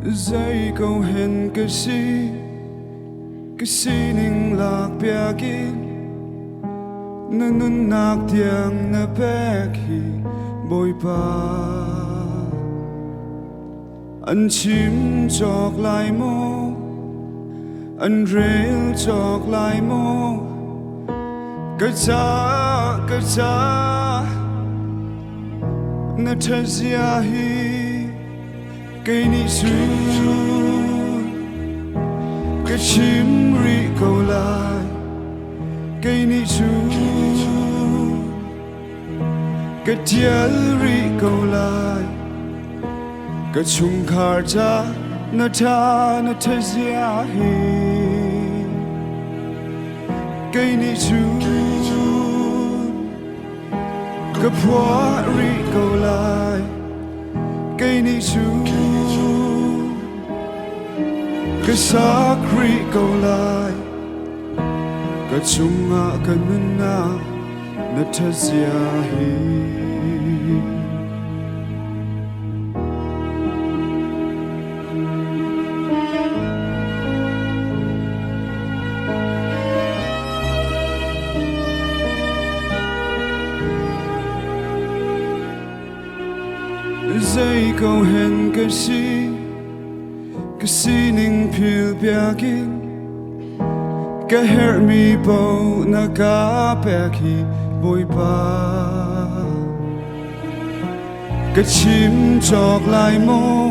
Dây câu hẹn cái si ninh lạc bia kín na nun nạc tiếng na bé khi bồi ba anh chim chọc lại mô anh rêu chọc lại mô cái cha na thơ zia hi cây ni su cái chim ri câu lại cây ni su cái tia ri câu lại cái chung khar cha na tha na thơ zia hi cây ni su cái phua ri câu lại cây ni su cái xác ri câu lại cái chung ngã cái nun na thơ zia hi dây câu hẹn cái si ninh phiêu bia kín cái her mi bầu na cá bé khi bồi ba cái chim chọc lại mô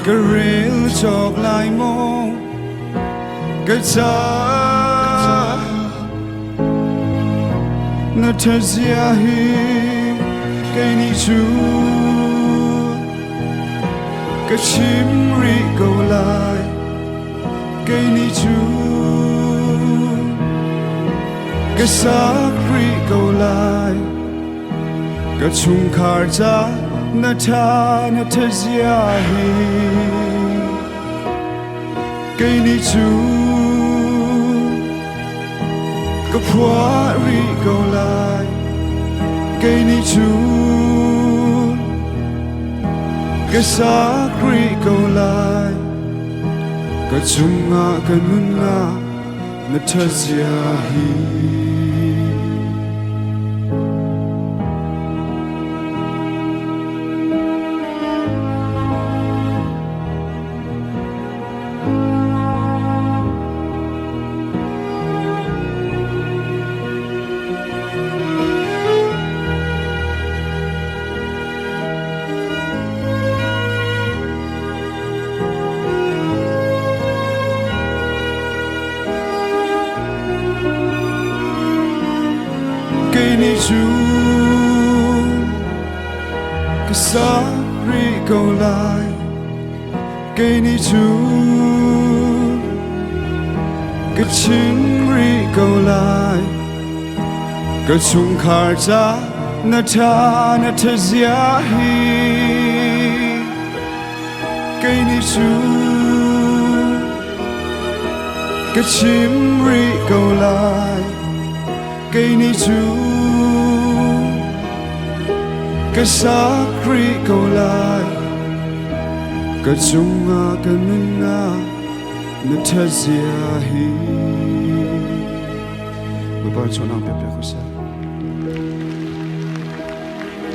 cái rêu chọc lại mô cái cha na thơ zia hi cây ni su cái chim ri câu lại cây ni su cái xác ri câu lại cái chung khar cha na tha na thơ zia hi cây ni su cái phua ri câu lại cây ni su cái xác ri câu lại cái chung ngã cái nun na thơ zia hi cây ni su cái xác ri câu lại cây ni su cái chim ri câu lại cái chung khar cha na tha na thơ zia hi cây ni su cái chim ri câu lại cây ni su cái xác ri câu lại cái chung ngã cái nun na thơ zia hi bye bye cho nào bye bye